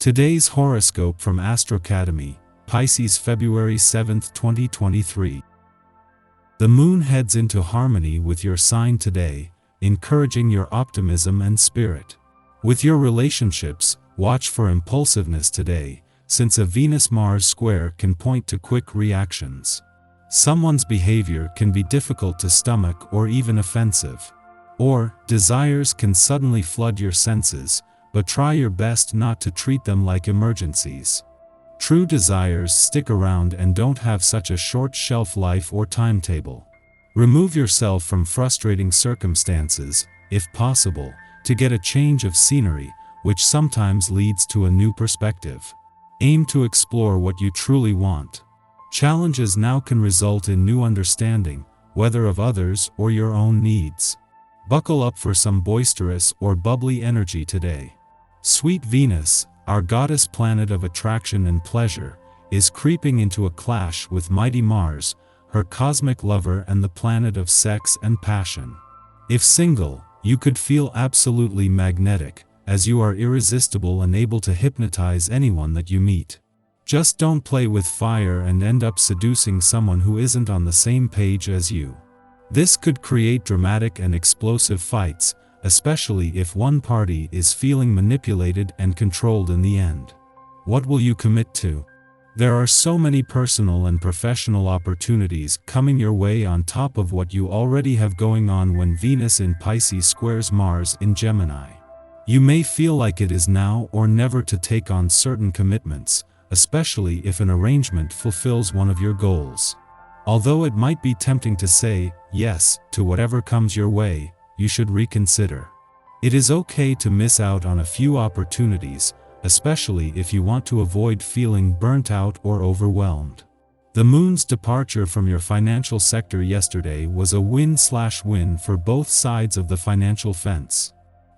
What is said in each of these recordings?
Today's horoscope from Astrocademy, Pisces February 7, 2023. The moon heads into harmony with your sign today, encouraging your optimism and spirit. With your relationships, watch for impulsiveness today, since a Venus-Mars square can point to quick reactions. Someone's behavior can be difficult to stomach or even offensive. Or, desires can suddenly flood your senses, but try your best not to treat them like emergencies. True desires stick around and don't have such a short shelf life or timetable. Remove yourself from frustrating circumstances, if possible, to get a change of scenery, which sometimes leads to a new perspective. Aim to explore what you truly want. Challenges now can result in new understanding, whether of others or your own needs. Buckle up for some boisterous or bubbly energy today. Sweet Venus, our goddess planet of attraction and pleasure, is creeping into a clash with mighty Mars, her cosmic lover and the planet of sex and passion. If single, you could feel absolutely magnetic, as you are irresistible and able to hypnotize anyone that you meet. Just don't play with fire and end up seducing someone who isn't on the same page as you. This could create dramatic and explosive fights, especially if one party is feeling manipulated and controlled in the end. What will you commit to? There are so many personal and professional opportunities coming your way on top of what you already have going on when Venus in Pisces squares Mars in Gemini. You may feel like it is now or never to take on certain commitments, especially if an arrangement fulfills one of your goals. Although it might be tempting to say yes to whatever comes your way, you should reconsider. It is okay to miss out on a few opportunities, especially if you want to avoid feeling burnt out or overwhelmed. The moon's departure from your financial sector yesterday was a win-slash-win for both sides of the financial fence.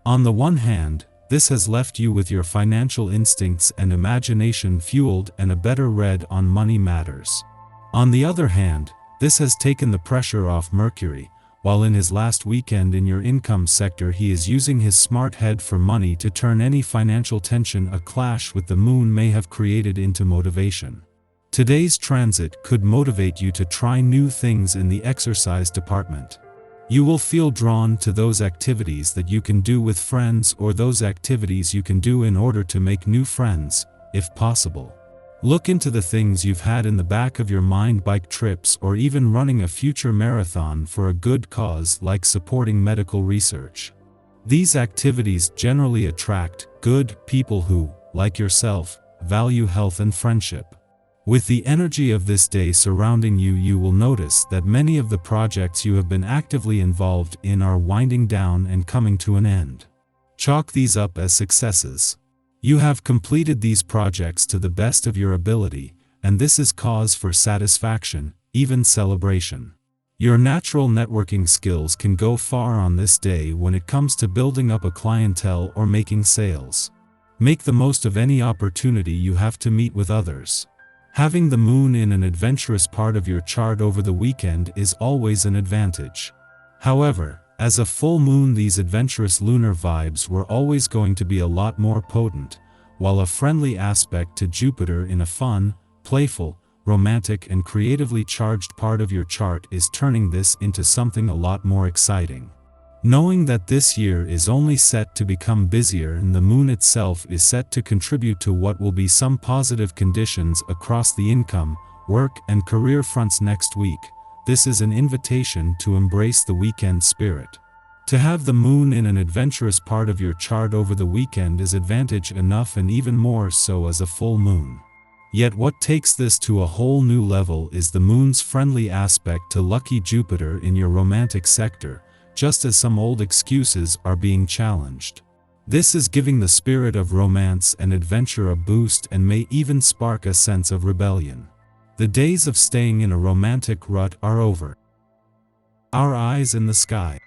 On the one hand, this has left you with your financial instincts and imagination fueled and a better read on money matters. On the other hand, this has taken the pressure off Mercury, while in his last weekend in your income sector he is using his smart head for money to turn any financial tension a clash with the moon may have created into motivation. Today's transit could motivate you to try new things in the exercise department. You will feel drawn to those activities that you can do with friends or those activities you can do in order to make new friends, if possible. Look into the things you've had in the back of your mind, bike trips or even running a future marathon for a good cause like supporting medical research. These activities generally attract good people who, like yourself, value health and friendship. With the energy of this day surrounding you, you will notice that many of the projects you have been actively involved in are winding down and coming to an end. Chalk these up as successes. You have completed these projects to the best of your ability, and this is cause for satisfaction, even celebration. Your natural networking skills can go far on this day when it comes to building up a clientele or making sales. Make the most of any opportunity you have to meet with others. Having the moon in an adventurous part of your chart over the weekend is always an advantage. However, as a full moon, these adventurous lunar vibes were always going to be a lot more potent, while a friendly aspect to Jupiter in a fun, playful, romantic and creatively charged part of your chart is turning this into something a lot more exciting. Knowing that this year is only set to become busier and the moon itself is set to contribute to what will be some positive conditions across the income, work and career fronts next week, this is an invitation to embrace the weekend spirit. To have the moon in an adventurous part of your chart over the weekend is advantage enough, and even more so as a full moon. Yet what takes this to a whole new level is the moon's friendly aspect to lucky Jupiter in your romantic sector, just as some old excuses are being challenged. This is giving the spirit of romance and adventure a boost and may even spark a sense of rebellion. The days of staying in a romantic rut are over. Our eyes in the sky.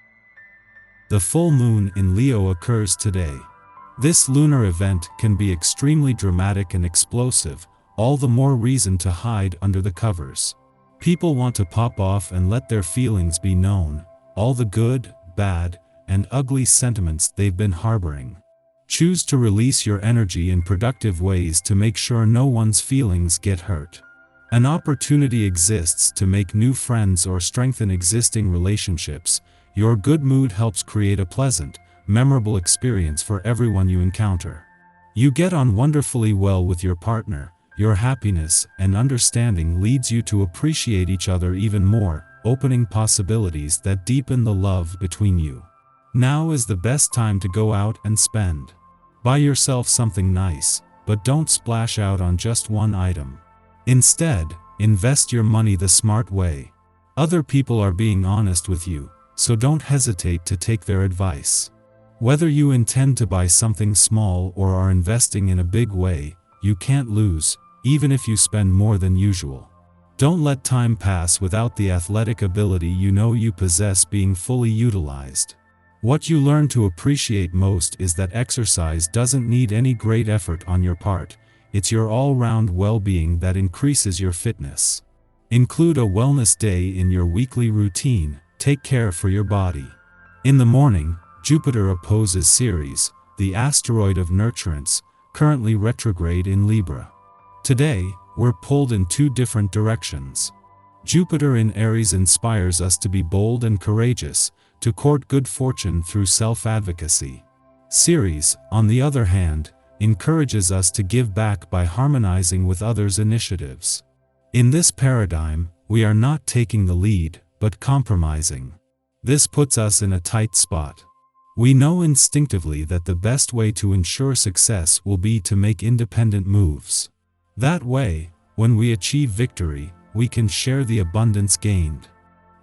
The full moon in Leo occurs today. This lunar event can be extremely dramatic and explosive, all the more reason to hide under the covers. People want to pop off and let their feelings be known, all the good, bad, and ugly sentiments they've been harboring. Choose to release your energy in productive ways to make sure no one's feelings get hurt. An opportunity exists to make new friends or strengthen existing relationships. Your good mood helps create a pleasant, memorable experience for everyone you encounter. You get on wonderfully well with your partner. Your happiness and understanding leads you to appreciate each other even more, opening possibilities that deepen the love between you. Now is the best time to go out and spend. Buy yourself something nice, but don't splash out on just one item. Instead, invest your money the smart way. Other people are being honest with you, so don't hesitate to take their advice. Whether you intend to buy something small or are investing in a big way, you can't lose, even if you spend more than usual. Don't let time pass without the athletic ability you know you possess being fully utilized. What you learn to appreciate most is that exercise doesn't need any great effort on your part. It's your all-round well-being that increases your fitness. Include a wellness day in your weekly routine. Take care for your body. In the morning, Jupiter opposes Ceres, the asteroid of nurturance, currently retrograde in Libra. Today, we're pulled in two different directions. Jupiter in Aries inspires us to be bold and courageous, to court good fortune through self-advocacy. Ceres, on the other hand, encourages us to give back by harmonizing with others' initiatives. In this paradigm, we are not taking the lead, but compromising. This puts us in a tight spot. We know instinctively that the best way to ensure success will be to make independent moves. That way, when we achieve victory, we can share the abundance gained.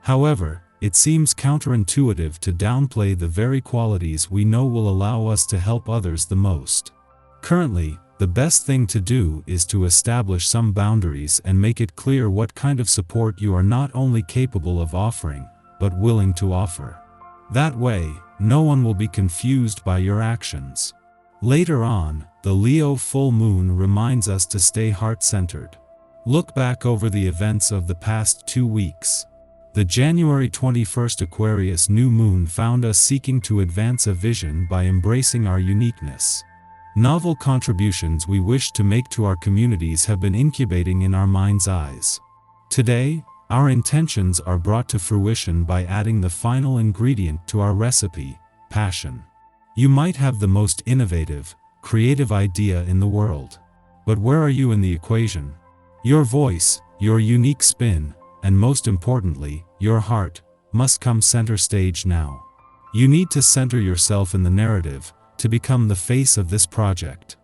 However, it seems counterintuitive to downplay the very qualities we know will allow us to help others the most. Currently, the best thing to do is to establish some boundaries and make it clear what kind of support you are not only capable of offering, but willing to offer. That way, no one will be confused by your actions. Later on, the Leo full moon reminds us to stay heart-centered. Look back over the events of the past 2 weeks. The January 21st Aquarius new moon found us seeking to advance a vision by embracing our uniqueness. Novel contributions we wish to make to our communities have been incubating in our mind's eyes. Today, our intentions are brought to fruition by adding the final ingredient to our recipe: passion. You might have the most innovative, creative idea in the world. But where are you in the equation? Your voice, your unique spin, and most importantly, your heart, must come center stage now. You need to center yourself in the narrative, to become the face of this project.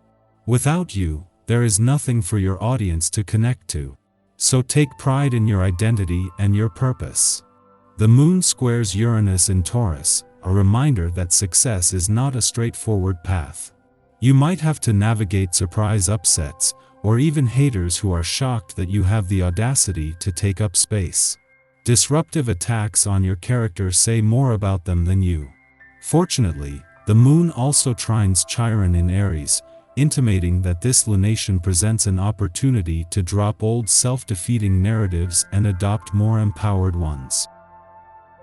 Without you, there is nothing for your audience to connect to. So take pride in your identity and your purpose. The moon squares Uranus in Taurus, a reminder that success is not a straightforward path. You might have to navigate surprise upsets, or even haters who are shocked that you have the audacity to take up space. Disruptive attacks on your character say more about them than you. Fortunately, the moon also trines Chiron in Aries, intimating that this lunation presents an opportunity to drop old self-defeating narratives and adopt more empowered ones.